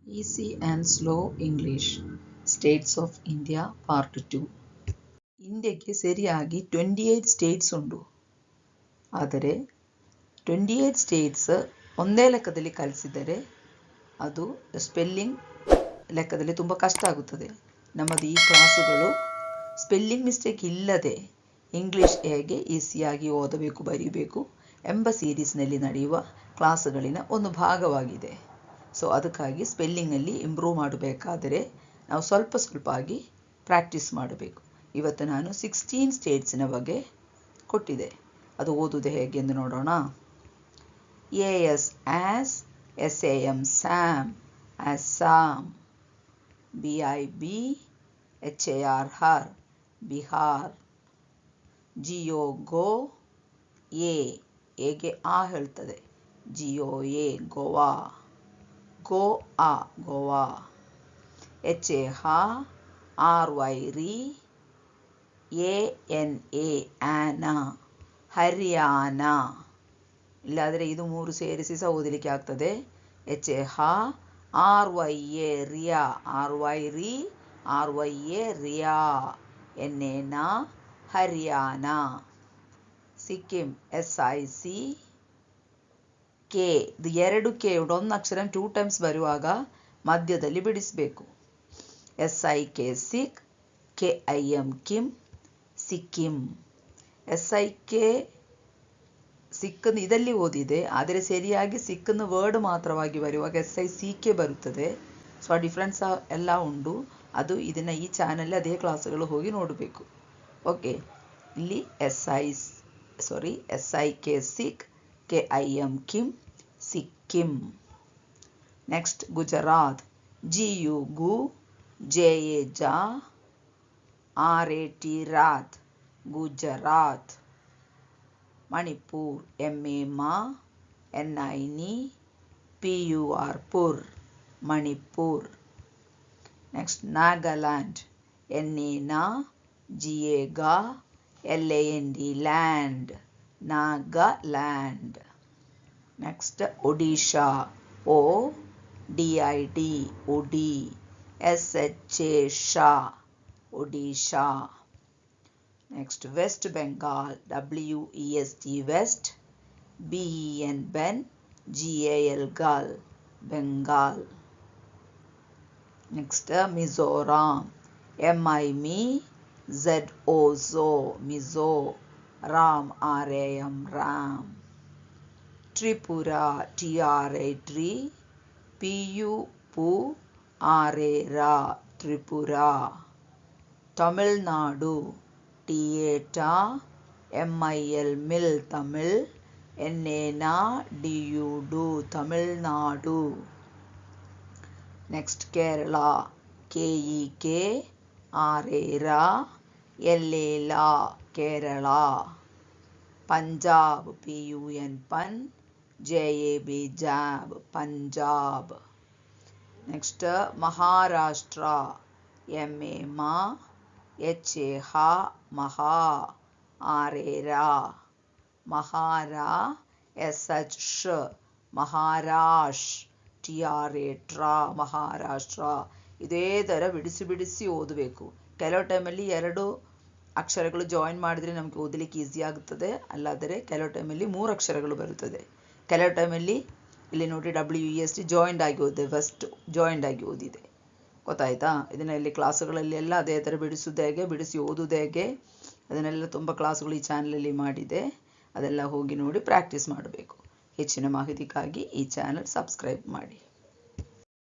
Easy and Slow English States of India Part 2 ಇಂಡಿಯಾಕ್ಕೆ ಸರಿಯಾಗಿ 28 States ಉಂಟು. ಆದರೆ 28 ಸ್ಟೇಟ್ಸ್ ಒಂದೇ ಲೆಕ್ಕದಲ್ಲಿ ಕಲಿಸಿದರೆ ಅದು ಸ್ಪೆಲ್ಲಿಂಗ್ ಲೆಕ್ಕದಲ್ಲಿ ತುಂಬ ಕಷ್ಟ ಆಗುತ್ತದೆ. ನಮ್ಮದು ಈ ಕ್ಲಾಸುಗಳು ಸ್ಪೆಲ್ಲಿಂಗ್ ಮಿಸ್ಟೇಕ್ ಇಲ್ಲದೆ ಇಂಗ್ಲಿಷ್ ಹೇಗೆ ಈಸಿಯಾಗಿ ಓದಬೇಕು ಬರೀಬೇಕು ಎಂಬ ಸೀರೀಸ್ನಲ್ಲಿ ನಡೆಯುವ ಕ್ಲಾಸುಗಳಿನ ಒಂದು ಭಾಗವಾಗಿದೆ. ಸೊ ಅದಕ್ಕಾಗಿ ಸ್ಪೆಲ್ಲಿಂಗಲ್ಲಿ ಇಂಪ್ರೂವ್ ಮಾಡಬೇಕಾದರೆ ನಾವು ಸ್ವಲ್ಪ ಆಗಿ ಪ್ರಾಕ್ಟೀಸ್ ಮಾಡಬೇಕು. ಇವತ್ತು ನಾನು 16 ಸ್ಟೇಟ್ಸಿನ ಬಗ್ಗೆ ಕೊಟ್ಟಿದೆ. ಅದು ಓದುವುದು ಹೇಗೆ ಎಂದು ನೋಡೋಣ. AS as, SAM Sam, Assam, BIB HAR Har, Bihar, GO ಗೋ, ಎಗೆ ಆ ಹೇಳ್ತದೆ, GOA Goa, Goa, HA RY ರಿ, ANA ಆನಾ, ಹರಿಯಾಣ. ಇಲ್ಲಾದರೆ ಇದು ಮೂರು ಸೇರಿಸಿ ಸಹ ಓದಲಿಕ್ಕೆ ಆಗ್ತದೆ. HA RYA ರಿಯಾ, RY ರಿ, RYA ರಿಯಾ, NA Haryana. Sikkim SIC K, ಇದು ಎರಡು ಕೆ ಉಂಟು. ಒಂದು ಅಕ್ಷರ 2 ಟೈಮ್ಸ್ ಬರುವಾಗ ಮಧ್ಯದಲ್ಲಿ ಬಿಡಿಸಬೇಕು. SIK ಸಿಕ್, KIM ಕಿಮ್, ಸಿಕ್ಕಿಂ. SIK ಸಿಕ್ಕನ್ನು ಇದರಲ್ಲಿ ಓದಿದೆ, ಆದರೆ ಸರಿಯಾಗಿ ಸಿಕ್ಕನ್ನು ವರ್ಡ್ ಮಾತ್ರವಾಗಿ ಬರುವಾಗ SICK ಬರುತ್ತದೆ. ಸೊ ಆ ಡಿಫ್ರೆನ್ಸ್ ಎಲ್ಲ ಉಂಟು. ಅದು ಇದನ್ನು ಈ ಚಾನಲ್ ಅದೇ ಕ್ಲಾಸ್ಗಳು ಹೋಗಿ ನೋಡಬೇಕು. ಓಕೆ, ಇಲ್ಲಿ SIK ಸಿಕ್, KIM ಕಿಮ್, ಸಿಕ್ಕಿಂ. ನೆಕ್ಸ್ಟ್ ಗುಜರಾತ್, GU ಗು, JA ಜಾ, RAT ರಾತ್, ಗುಜರಾತ್. ಮಣಿಪುರ್ MA ಮಾ, NI ನಿ, PUR ಪುರ್, ಮಣಿಪುರ್. ನೆಕ್ಸ್ಟ್ ನಾಗಾಲ್ಯಾಂಡ್ NA ನಾ, GA ಗಾ, LAND ಲ್ಯಾಂಡ್, ನಾಗಾಲ್ಯಾಂಡ್. ನೆಕ್ಸ್ಟ್ ಒಡಿಶಾ ODID ಒಡಿ, SHA ಶಾ, Odisha. Next West Bengal WEST ವೆಸ್ಟ್, BEN ಬೆನ್, GAL ಗಾಲ್, ಬೆಂಗಾಲ್. ನೆಕ್ಸ್ಟ್ ಮಿಜೋರಾಂ MI ಮಿ, ZO ಝೋ, ಮಿಜೋ, ರಾಮ್ RAM ರಾಮ್. ತ್ರಿಪುರಾ TRA ಟ್ರೀ, PU ಪು, RA ರಾ, ತ್ರಿಪುರಾ. ತಮಿಳುನಾಡು TA ಟಾ, MIL ಮಿಲ್, ತಮಿಳ್, NA ನಾ, DU ಡು, Tamil Nadu. Next Kerala KEK RA ರಾ, LA ಲಾ, ಕೇರಳ. ಪಂಜಾಬ್ PUN ಪನ್, JAB ಜಾಬ್, ಪಂಜಾಬ್. ನೆಕ್ಸ್ಟ್ ಮಹಾರಾಷ್ಟ್ರ MA ಮಾ, HA ಮಹಾ, RA ರಾ, ಮಹಾರಾ, SH ಶ, ಮಹಾರಾಷ್, TRA ಟ್ರಾ, ಮಹಾರಾಷ್ಟ್ರ. ಇದೇ ಥರ ಬಿಡಿಸಿ ಓದಬೇಕು. ಕೆಲವು ಟೈಮಲ್ಲಿ 2 ಅಕ್ಷರಗಳು ಜಾಯಿನ್ ಮಾಡಿದರೆ ನಮಗೆ ಓದಲಿಕ್ಕೆ ಈಸಿ ಆಗುತ್ತದೆ. ಅಲ್ಲಾದರೆ ಕೆಲವು ಟೈಮಲ್ಲಿ 3 ಅಕ್ಷರಗಳು ಬರುತ್ತದೆ. ಕೆಲವು ಟೈಮಲ್ಲಿ ಇಲ್ಲಿ ನೋಡಿ WEST ಜಾಯಿಂಡ್ ಆಗಿ ಓದಿದೆ, ಫಸ್ಟ್ ಜಾಯಿಂಡ್ ಆಗಿ ಓದಿದೆ. ಗೊತ್ತಾಯ್ತಾ? ಇದನ್ನೆಲ್ಲಿ ಕ್ಲಾಸುಗಳಲ್ಲಿ ಎಲ್ಲ ಅದೇ ಥರ ಬಿಡಿಸೋದು ಹೇಗೆ, ಬಿಡಿಸಿ ಓದೋದು ಹೇಗೆ, ಅದನ್ನೆಲ್ಲ ತುಂಬ ಕ್ಲಾಸುಗಳು ಈ ಚಾನಲಲ್ಲಿ ಮಾಡಿದೆ. ಅದೆಲ್ಲ ಹೋಗಿ ನೋಡಿ ಪ್ರಾಕ್ಟೀಸ್ ಮಾಡಬೇಕು. ಹೆಚ್ಚಿನ ಮಾಹಿತಿಗಾಗಿ ಈ ಚಾನಲ್ ಸಬ್ಸ್ಕ್ರೈಬ್ ಮಾಡಿ.